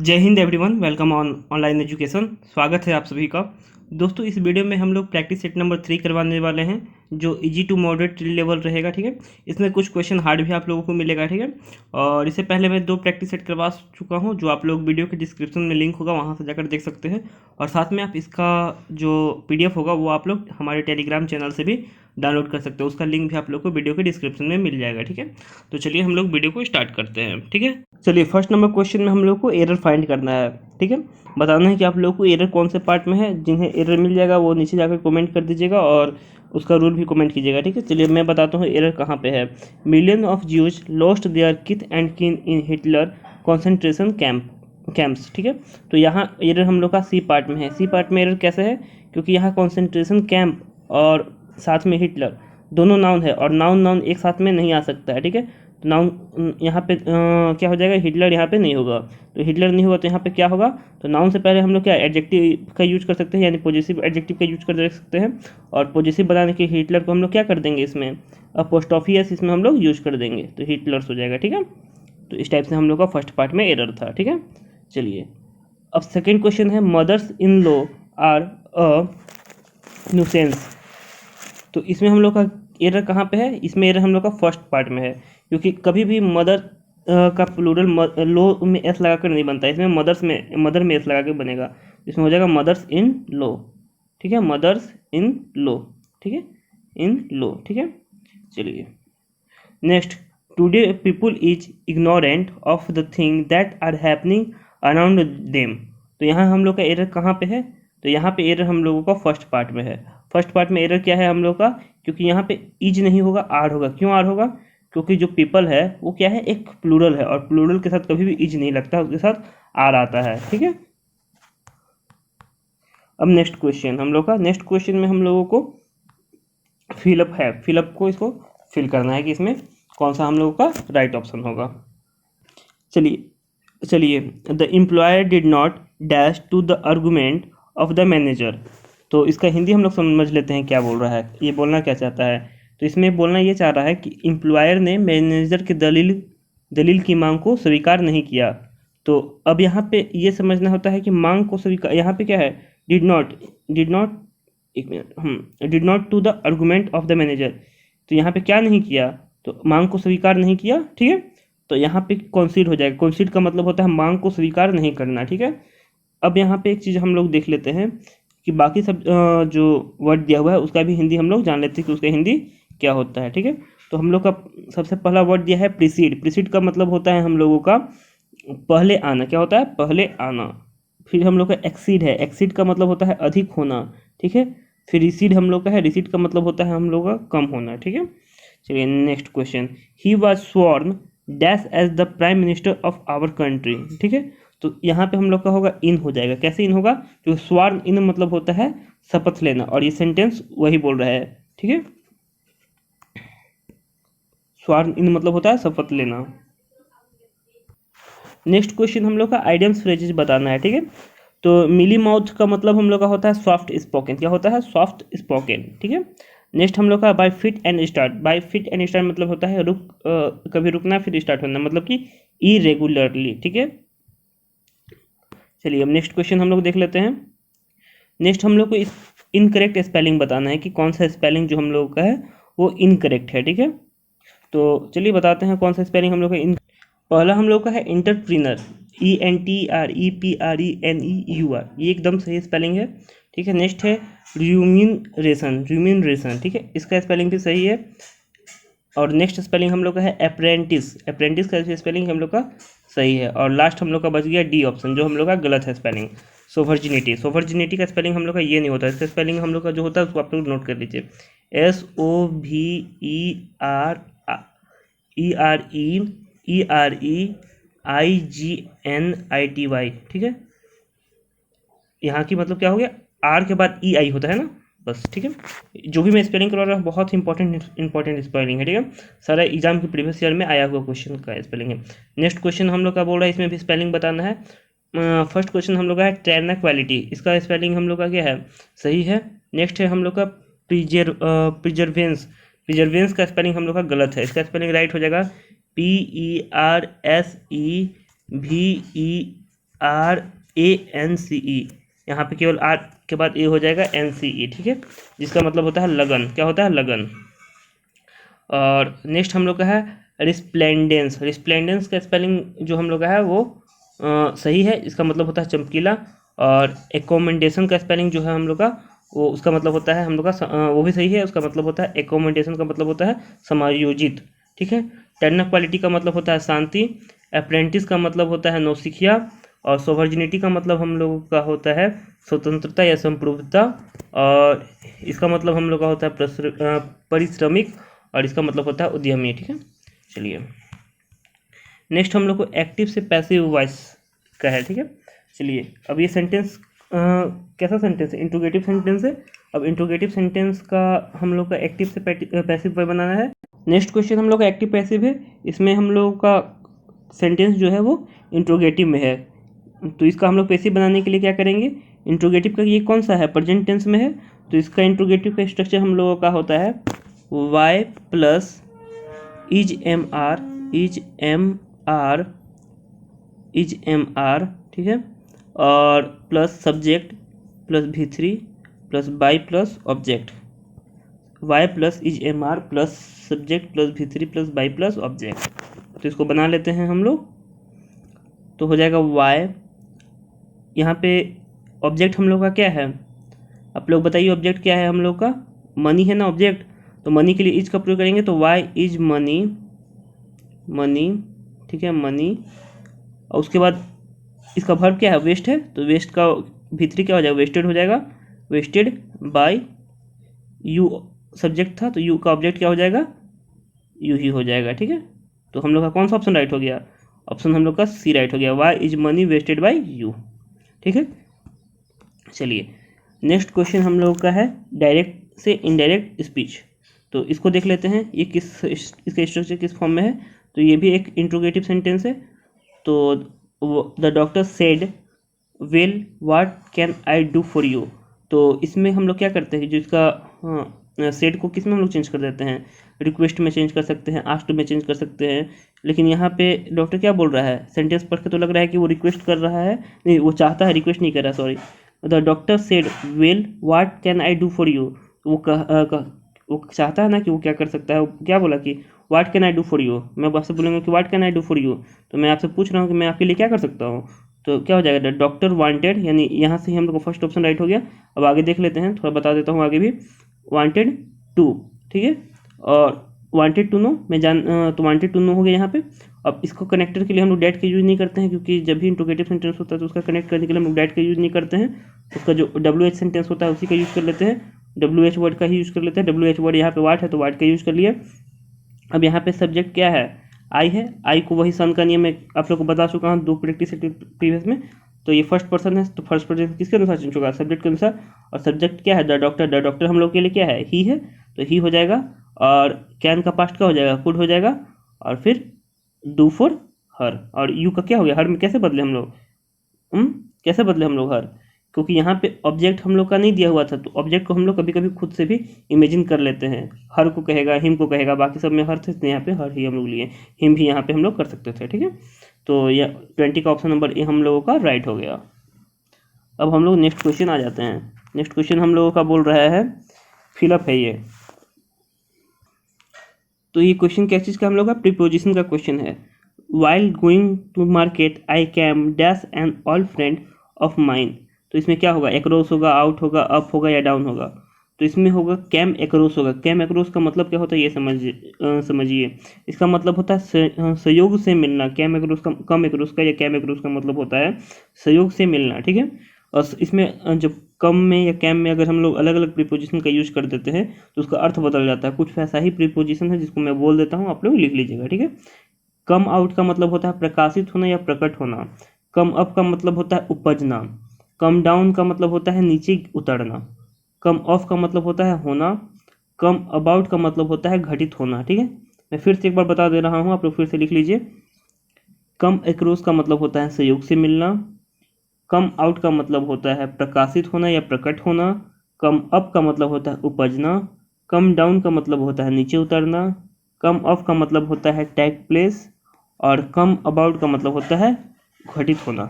जय Hind everyone, welcome online education. स्वागत है आप सभी का। दोस्तों, इस वीडियो में हम लोग प्रैक्टिस सेट नंबर 3 करवाने वाले हैं, जो इजी टू मॉडरेट लेवल रहेगा। ठीक है, इसमें कुछ क्वेश्चन हार्ड भी आप लोगों को मिलेगा। ठीक है, और इससे पहले मैं 2 प्रैक्टिस सेट करवा चुका हूं, जो आप लोग वीडियो के डिस्क्रिप्शन में लिंक होगा, वहां से जाकर देख सकते हैं। और साथ में आप इसका जो PDF होगा वो आप लोग हमारे टेलीग्राम चैनल से भी डाउनलोड कर सकते हो। उसका लिंक भी आप लोग को वीडियो के डिस्क्रिप्शन में मिल जाएगा। ठीक है, तो चलिए हम लोग वीडियो को स्टार्ट करते हैं। ठीक है, चलिए फर्स्ट नंबर क्वेश्चन में हम लोग को एरर फाइंड करना है। ठीक है, बताना है कि आप लोग को एरर कौन से पार्ट में है। जिन्हें एरर मिल जाएगा वो नीचे जाकर कमेंट कर दीजिएगा और उसका रूल भी कमेंट कीजिएगा। ठीक है, चलिए मैं बताता हूँ एरर कहाँ पे है। Million of Jews lost their किथ एंड किन इन हिटलर कॉन्सेंट्रेशन कैंप्स। ठीक है, तो यहाँ एरर हम लोग का सी पार्ट में है। सी पार्ट में एरर कैसे है, क्योंकि यहाँ कॉन्सेंट्रेशन कैंप और साथ में हिटलर दोनों नाउन है, और नाउन नाउन एक साथ में नहीं आ सकता है। ठीक है, तो नाउन यहाँ पे क्या हो जाएगा, हिटलर यहाँ पे नहीं होगा। तो हिटलर नहीं होगा तो यहाँ पे क्या होगा, तो नाउन से पहले हम लोग क्या एडजेक्टिव का यूज कर सकते हैं, यानी पॉजिटिव एडजेक्टिव का यूज कर सकते हैं। और पॉजिटिव बनाने के हिटलर को हम लोग क्या कर देंगे, इसमें अपोस्ट्रोफियस इसमें हम लोग यूज कर देंगे, तो हिटलर्स हो जाएगा। ठीक है, तो इस टाइप से हम लोग का फर्स्ट पार्ट में एरर था। ठीक है, चलिए अब सेकेंड क्वेश्चन है, mothers in law are a nuisance. तो इसमें हम लोग का एरर कहाँ पे है, इसमें एरर हम लोग का फर्स्ट पार्ट में है, क्योंकि कभी भी मदर का प्लूरल लो में एस लगा कर नहीं बनता है। इसमें मदर में एस लगा के बनेगा। इसमें हो जाएगा मदर्स इन लो। ठीक है, मदर्स इन लो। ठीक है, इन लो। ठीक है, चलिए next, today people is ignorant of the thing that are happening around them. तो यहाँ हम लोग का एरर कहाँ पे है, तो यहाँ पे एरर हम लोगों का फर्स्ट पार्ट में है। फर्स्ट पार्ट में एरर क्या है हम लोग का, क्योंकि यहाँ पे इज नहीं होगा, आर होगा। क्यों आर होगा, क्योंकि जो पीपल है वो क्या है, एक प्लूरल है, और प्लूरल के साथ कभी भी इज नहीं लगता, उसके साथ आर आता है। ठीक है, अब नेक्स्ट क्वेश्चन हम लोग का, नेक्स्ट क्वेश्चन में हम लोगों को फिलअप है, फिलअप को इसको फिल करना है कि इसमें कौन सा हम लोगों का राइट ऑप्शन होगा। चलिए the employer did not dash to the argument of the manager. तो इसका हिंदी हम लोग समझ लेते हैं क्या बोल रहा है, ये बोलना क्या चाहता है। तो इसमें बोलना ये चाह रहा है कि एम्प्लॉयर ने मैनेजर की दलील की मांग को स्वीकार नहीं किया। तो अब यहाँ पे ये समझना होता है कि मांग को स्वीकार, यहाँ पे क्या है, डिड नॉट एक minute, did not to the argument of the manager. तो यहाँ पे क्या नहीं किया, तो मांग को स्वीकार नहीं किया। ठीक है, तो यहाँ पे कॉन्सीड हो जाएगा। कॉन्सीड का मतलब होता है मांग को स्वीकार नहीं करना। ठीक है, अब यहाँ पे एक चीज़ हम लोग देख लेते हैं कि बाकी सब जो वर्ड दिया हुआ है उसका भी हिंदी हम लोग जान लेते हैं कि उसका हिंदी क्या होता है। ठीक है, तो हम लोग का सबसे पहला वर्ड दिया है प्रीसीड। प्रीसीड का मतलब होता है हम लोगों का पहले आना। क्या होता है, पहले आना। फिर हम लोग का एक्सीड है, एक्सीड का मतलब होता है अधिक होना। ठीक है, फिर रिसीड हम लोग का है, रिसीड का मतलब होता है हम लोग का कम होना। ठीक है, चलिए next question, he was sworn dash as the prime minister of our country. ठीक है, तो यहाँ पे हम लोग का होगा इन हो जाएगा। कैसे इन होगा, तो स्वॉर्न इन मतलब होता है शपथ लेना, और ये सेंटेंस वही बोल रहा है। ठीक है, स्वॉर्न इन मतलब होता है शपथ लेना। नेक्स्ट क्वेश्चन हम लोग का आइडियम्स फ्रेजेस बताना है। ठीक है, तो मिली माउथ का मतलब हम लोग का होता है सॉफ्ट स्पोकन। क्या होता है, सॉफ्ट स्पोकन। ठीक है, नेक्स्ट हम लोग का by fit and start. By fit and start मतलब होता है कभी रुकना फिर स्टार्ट होना, मतलब कि इरेगुलरली। ठीक है, चलिए अब नेक्स्ट क्वेश्चन हम लोग देख लेते हैं। नेक्स्ट हम लोग को इस इनकरेक्ट स्पेलिंग बताना है कि कौन सा स्पेलिंग जो हम लोग का है वो इनकरेक्ट है। ठीक है, तो चलिए बताते हैं कौन सा स्पेलिंग हम लोग का पहला हम लोग का है इंटरप्रीनर, ENTREPRENEUR, ये एकदम सही स्पेलिंग है। ठीक है, नेक्स्ट है र्यूमिनरेशन। ठीक है, इसका स्पेलिंग भी सही है। और नेक्स्ट स्पेलिंग हम लोग का है अप्रेंटिस। अप्रेंटिस का स्पेलिंग हम लोग का सही है। और लास्ट हम लोग का बच गया डी ऑप्शन, जो हम लोग का गलत है स्पेलिंग, सोवर्जिनिटी। सोवर्जिनिटी का स्पेलिंग हम लोग का ये नहीं होता, इसका स्पेलिंग हम लोग का जो होता है उसको आप लोग नोट कर लीजिए, SOVEREIGNITY। ठीक है, यहाँ की मतलब क्या हो गया, आर के बाद EI होता है ना, बस। ठीक है, जो भी मैं स्पेलिंग करवा रहा हूँ बहुत इंपॉर्टेंट स्पेलिंग है। ठीक है, सारा एग्जाम के प्रीवियस ईयर में आया हुआ क्वेश्चन का स्पेलिंग है। नेक्स्ट क्वेश्चन हम लोग का बोल रहा है, इसमें भी स्पेलिंग बताना है। फर्स्ट क्वेश्चन हम लोग का है ट्रैनक्विलिटी। इसका स्पेलिंग हम लोग का क्या है, सही है। नेक्स्ट है हम लोग का प्रिजर्वेंस। प्रिजर्वेंस का स्पेलिंग हम लोग का गलत है, इसका स्पेलिंग राइट हो जाएगा RANCE, यहाँ पे केवल R के बाद ए हो जाएगा NCE, ठीक है, जिसका मतलब होता है लगन। क्या होता है? लगन। और नेक्स्ट हम लोग का है रिस्प्लेंडेंस। रिस्प्लेंडेंस का स्पेलिंग जो हम लोग का है वो सही है, इसका मतलब होता है चमकीला। और एकोमेंडेशन का स्पेलिंग जो है हम लोग का वो उसका मतलब होता है हम लोग का वो भी सही है, उसका मतलब होता है एकोमेंडेशन का मतलब होता है समायोजित, ठीक है। टेक्निकल क्वालिटी का मतलब होता है शांति। अप्रेंटिस का मतलब होता है नौसिखिया। और सोवर्जिनिटी का मतलब हम लोगों का होता है स्वतंत्रता या संप्रभुता। और इसका मतलब हम लोग का होता है परिश्रमिक। और इसका मतलब होता है उद्यमी, ठीक है। चलिए नेक्स्ट हम लोग को एक्टिव से पैसिव वॉइस का है, ठीक है। चलिए अब ये सेंटेंस कैसा सेंटेंस है? इंट्रोगेटिव सेंटेंस है। अब इंट्रोगेटिव सेंटेंस का हम लोग का एक्टिव से पैसिव वॉइस बनाना है। नेक्स्ट क्वेश्चन हम लोग का एक्टिव पैसिव है। इसमें हम लोग का सेंटेंस जो है वो इंट्रोगेटिव में है, तो इसका हम लोग पैसिव बनाने के लिए क्या करेंगे? इंट्रोगेटिव का ये कौन सा है? प्रेजेंट टेंस में है, तो इसका इंट्रोगेटिव का स्ट्रक्चर हम लोगों का होता है Y plus is am are, ठीक है, और plus subject plus V3 plus by plus object. Y plus is am are plus subject plus V3 plus by plus object. तो इसको बना लेते हैं हम लोग, तो हो जाएगा वाई। यहाँ पे ऑब्जेक्ट हम लोग का क्या है? आप लोग बताइए ऑब्जेक्ट क्या है हम लोग का? मनी है ना ऑब्जेक्ट, तो मनी के लिए इज का प्रयोग करेंगे, तो वाई इज मनी, ठीक है, मनी। और उसके बाद इसका वर्ब क्या है? वेस्ट है, तो वेस्ट का V3 क्या हो जाएगा? वेस्टेड हो जाएगा। वेस्टेड बाय यू सब्जेक्ट था, तो यू का ऑब्जेक्ट क्या हो जाएगा? यू ही हो जाएगा, ठीक है। तो हम लोग का कौन सा ऑप्शन राइट हो गया? ऑप्शन हम लोग का सी राइट हो गया, why is money wasted by you, ठीक है। चलिए नेक्स्ट क्वेश्चन हम लोग का है डायरेक्ट से इनडायरेक्ट स्पीच। तो इसको देख लेते हैं ये इसका स्ट्रक्चर किस फॉर्म में है। तो ये भी एक इंट्रोगेटिव सेंटेंस है। तो the doctor said well what can I do for you. तो इसमें हम लोग क्या करते हैं, जो इसका सेड को किस में हम लोग चेंज कर देते हैं? रिक्वेस्ट में चेंज कर सकते हैं, आस्क्ड में चेंज कर सकते हैं। लेकिन यहाँ पे डॉक्टर क्या बोल रहा है? सेंटेंस पढ़ के तो लग रहा है कि वो रिक्वेस्ट कर रहा है, नहीं वो चाहता है, रिक्वेस्ट नहीं कर रहा, sorry. The doctor said well what can I do for you. वो चाहता है ना कि वो क्या कर सकता है, वो क्या बोला कि what can I do for you. मैं आपसे बोलूँगा कि what can I do for you, तो मैं आपसे पूछ रहा हूँ कि मैं आपके लिए क्या कर सकता हूँ। तो क्या हो जाएगा? द डॉक्टर वांटेड, यानी यहाँ से ही हम लोग का फर्स्ट ऑप्शन राइट हो गया। अब आगे देख लेते हैं, थोड़ा बता देता हूँ आगे भी। वांटेड टू, ठीक है, और वांटेड टू नो तो वांटेड टू नो हो गया यहाँ पे। अब इसको कनेक्टर के लिए हम लोग डैट का यूज़ नहीं करते हैं, क्योंकि जब भी इंट्रोगेटिव सेंटेंस होता है तो उसका कनेक्ट करने के लिए हम लोग डैट का यूज़ नहीं करते हैं। उसका जो WH सेंटेंस होता है उसी का यूज़ कर लेते हैं, WH वर्ड का ही यूज़ कर लेते हैं। WH वर्ड यहाँ पे वाट है तो वाट का यूज़ कर लिया। अब यहाँ पे सब्जेक्ट क्या है? आई है। आई को वही सन का नियम मैं आप लोग को बता चुका हूँ 2 प्रैक्टिस प्रीवियस में। तो ये फर्स्ट पर्सन है, तो फर्स्ट पर्सन किसके अनुसार चेंज होगा? सब्जेक्ट के अनुसार। और सब्जेक्ट क्या है? The doctor. द डॉक्टर हम लोग के लिए क्या है? ही है, तो ही हो जाएगा। और कैन का पास्ट क्या हो जाएगा? कुड हो जाएगा। और फिर डू फॉर हर। और यू का क्या हो गया? हर में कैसे बदले हम लोग? कैसे बदले हम लोग हर? क्योंकि यहाँ पे ऑब्जेक्ट हम लोग का नहीं दिया हुआ था, तो ऑब्जेक्ट को हम लोग कभी कभी खुद से भी इमेजिन कर लेते हैं। हर को कहेगा, हिम को कहेगा, बाकी सब में हर थे, तो यहाँ पे हर ही हम लोग लिए, हिम भी यहाँ पे हम लोग कर सकते थे, ठीक है। तो यह 20 का ऑप्शन नंबर ए हम लोगों का राइट हो गया। अब हम लोग नेक्स्ट क्वेश्चन आ जाते हैं। नेक्स्ट क्वेश्चन हम लोगों का बोल रहा है फिलअप है ये। तो ये क्वेश्चन किस चीज़ का हम लोग का? प्रीपोजिशन का क्वेश्चन है। While going to market I came dash an all friend of mine. तो इसमें क्या होगा? एक्रोस होगा, आउट होगा, अप होगा या डाउन होगा? तो इसमें होगा कैम एक्रोस होगा। कैम एक्रोस का मतलब क्या होता है ये समझिए। इसका मतलब होता है सहयोग से मिलना। कैम एक्रोस का, कम एक्रोस का या कैम एक्रोस का मतलब होता है सहयोग से मिलना, ठीक है। और इसमें जब कम में या कैम में अगर हम लोग अलग अलग प्रीपोजिशन का यूज कर देते हैं तो उसका अर्थ बदल जाता है। कुछ वैसा ही प्रीपोजिशन है जिसको मैं बोल देता हूँ, आप लोग लिख लीजिएगा, ठीक है। कम आउट का मतलब होता है प्रकाशित होना या प्रकट होना। कम अप का मतलब होता है उपजना। कम डाउन का मतलब होता है नीचे उतरना। कम ऑफ का मतलब होता है होना। कम अबाउट का मतलब होता है घटित होना, ठीक है। मैं फिर से एक बार बता दे रहा हूँ, आप लोग फिर से लिख लीजिए। कम एक्रोस का मतलब होता है सहयोग से मिलना। कम आउट का मतलब होता है प्रकाशित होना या प्रकट होना। कम अप का मतलब होता है उपजना। कम डाउन का मतलब होता है नीचे उतरना। कम ऑफ का मतलब होता है टेक प्लेस। और कम अबाउट का मतलब होता है घटित होना,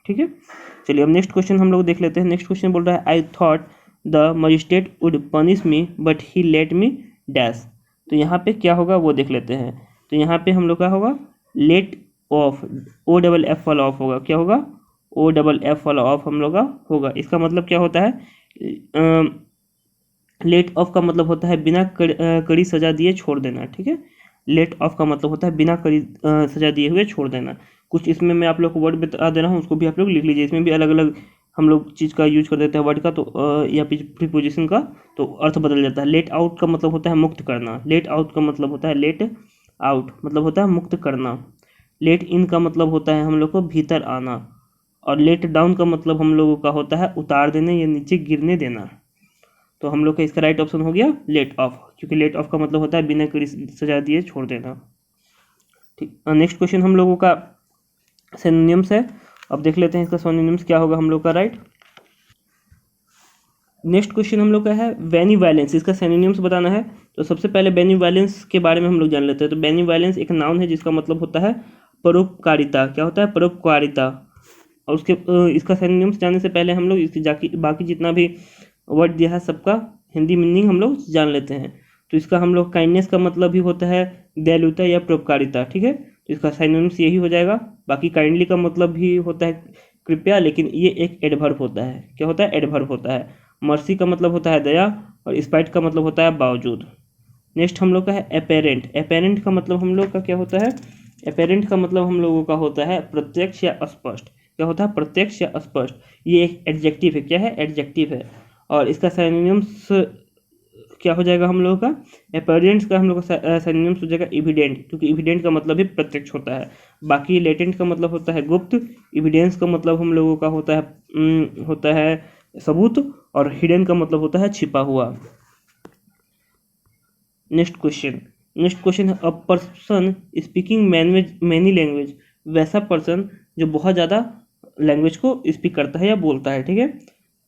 ठीक है। चलिए अब नेक्स्ट क्वेश्चन हम लोग देख लेते हैं। नेक्स्ट क्वेश्चन बोल रहा है I thought the magistrate would punish me but he let me dash. तो यहाँ पे क्या होगा वो देख लेते हैं। तो यहाँ पे हम लोग का होगा let off, O double F वाला ऑफ होगा। क्या होगा? ओ डबल एफ वाला ऑफ हम लोग का होगा। इसका मतलब क्या होता है? लेट ऑफ का मतलब होता है बिना कड़ी सजा दिए छोड़ देना। ठीक है, लेट ऑफ का मतलब होता है बिना कड़ी सजा दिए हुए छोड़ देना। कुछ इसमें मैं आप लोग को वर्ड बता दे रहा हूँ, उसको भी आप लोग लिख लीजिए। इसमें भी अलग अलग हम लोग चीज़ का यूज कर देते हैं वर्ड का, तो या प्रीपोजिशन का, तो अर्थ बदल जाता है। लेट आउट का मतलब होता है मुक्त करना। लेट आउट का मतलब होता है लेट आउट मतलब होता है मुक्त करना। लेट इन का मतलब होता है हम लोग को भीतर आना। और लेट डाउन का मतलब हम लोगों का होता है उतार देने या नीचे गिरने देना। तो हम लोग का इसका राइट ऑप्शन हो गया लेट ऑफ, क्योंकि लेट ऑफ का मतलब होता है बिना कड़ी सजा दिए छोड़ देना। ठीक, नेक्स्ट क्वेश्चन हम लोगों का सिनोनिम्स है। अब देख लेते हैं इसका सिनोनिम्स क्या होगा हम लोग का। राइट, नेक्स्ट क्वेश्चन हम लोग का है बेनिवोलेंस। इसका सिनोनिम्स बताना है। तो सबसे पहले बेनिवोलेंस के बारे में हम लोग जान लेते हैं। तो बेनिवोलेंस एक नाउन है जिसका मतलब होता है परोपकारिता। क्या होता है? परोपकारिता। और उसके इसका सिनोनिम्स जानने से पहले हम लोग इसकी बाकी जितना भी वर्ड दिया है सबका हिंदी मीनिंग हम लोग जान लेते हैं। तो इसका हम लोग काइंडनेस का मतलब भी होता है दयालुता या परोपकारिता। ठीक है, तो इसका सिनोनिम्स यही हो जाएगा। बाकी काइंडली का मतलब भी होता है कृपया, लेकिन ये एक एडवर्ब होता है। क्या होता है? एडवर्ब होता है। मर्सी का मतलब होता है दया, और स्पाइट का मतलब होता है बावजूद। नेक्स्ट हम लोग का है अपेरेंट। अपेरेंट का मतलब हम लोग का क्या होता है? अपेरेंट का मतलब हम लोगों का होता है प्रत्यक्ष या स्पष्ट। क्या होता है? प्रत्यक्ष या स्पष्ट। ये एक एडजेक्टिव है। क्या है? एडजेक्टिव है। और इसका सिनोनिम्स क्या हो जाएगा हम लोगों का? अपेरेंट का हम लोग का सिनोनिम्स हो जाएगा एविडेंट, क्योंकि एविडेंट का मतलब भी प्रत्यक्ष होता है। बाकी लेटेंट का मतलब होता है गुप्त। एविडेंस का मतलब हम लोगों का होता है सबूत। और हिडन का मतलब होता है छिपा हुआ। नेक्स्ट क्वेश्चन है a person speaking many language. वैसा पर्सन जो बहुत ज़्यादा लैंग्वेज को स्पीक करता है या बोलता है। ठीक है,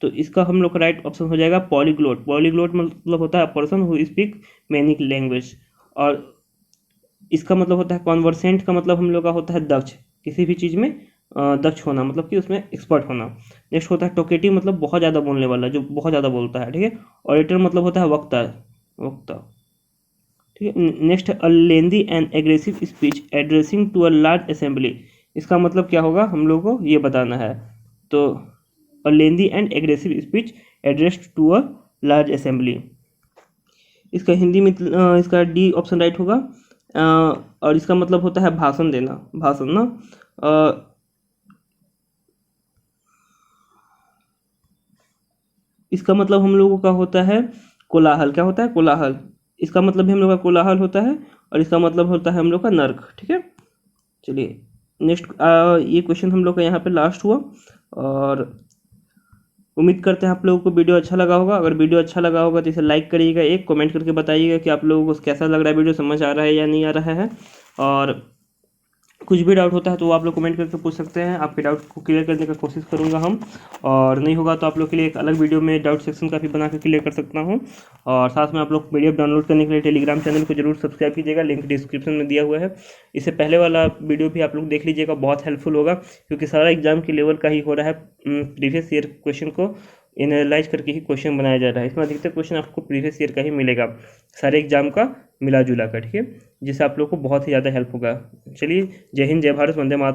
तो इसका हम लोग का राइट ऑप्शन हो जाएगा पॉलीग्लोट। पॉलीग्लोट मतलब होता है person who speak many language. और इसका मतलब होता है कॉन्वर्सेंट का मतलब हम लोग का होता है दक्ष, किसी भी चीज़ में दक्ष होना, मतलब कि उसमें एक्सपर्ट होना। नेक्स्ट होता है टोकेटिव, मतलब बहुत ज़्यादा बोलने वाला, जो बहुत ज़्यादा बोलता है। ठीक है, ऑडिटर मतलब होता है वक्ता। वक्ता। ठीक है, next a lengthy and aggressive speech addressing to a large assembly. इसका मतलब क्या होगा हम लोग को ये बताना है। तो a lengthy and aggressive speech addressed to a large assembly. इसका हिंदी में इसका डी ऑप्शन राइट होगा। और इसका मतलब होता है भाषण देना। भाषण ना, इसका मतलब हम लोगों का होता है कोलाहल। क्या होता है? कोलाहल। इसका मतलब भी हम लोग का कोलाहल होता है, और इसका मतलब होता है हम लोग का नर्क। ठीक है, चलिए नेक्स्ट ये क्वेश्चन हम लोग का यहाँ पे लास्ट हुआ। और उम्मीद करते हैं आप लोगों को वीडियो अच्छा लगा होगा। अगर वीडियो अच्छा लगा होगा तो इसे लाइक करिएगा, एक कमेंट करके बताइएगा कि आप लोगों को कैसा लग रहा है, वीडियो समझ आ रहा है या नहीं आ रहा है। और कुछ भी डाउट होता है तो वो आप लोग कमेंट करके पूछ सकते हैं। आपके डाउट को क्लियर करने का कोशिश करूंगा हम। और नहीं होगा तो आप लोग के लिए एक अलग वीडियो में डाउट सेक्शन का भी बना के क्लियर कर सकता हूं। और साथ में आप लोग पीडीएफ डाउनलोड करने के लिए टेलीग्राम चैनल को जरूर सब्सक्राइब कीजिएगा, लिंक डिस्क्रिप्शन में दिया हुआ है। इससे पहले वाला वीडियो भी आप लोग देख लीजिएगा, बहुत हेल्पफुल होगा, क्योंकि सारा एग्जाम के लेवल का ही हो रहा है। प्रीवियस ईयर क्वेश्चन को एनालाइज करके ही क्वेश्चन बनाया जा रहा है। इसमें अधिकतर क्वेश्चन आपको प्रीवियस ईयर का ही मिलेगा, सारे एग्जाम का मिला जुला कर। ठीक है, जिससे आप लोग को बहुत ही ज़्यादा हेल्प होगा। चलिए, जय हिंद, जय भारत, वंदे मातरम।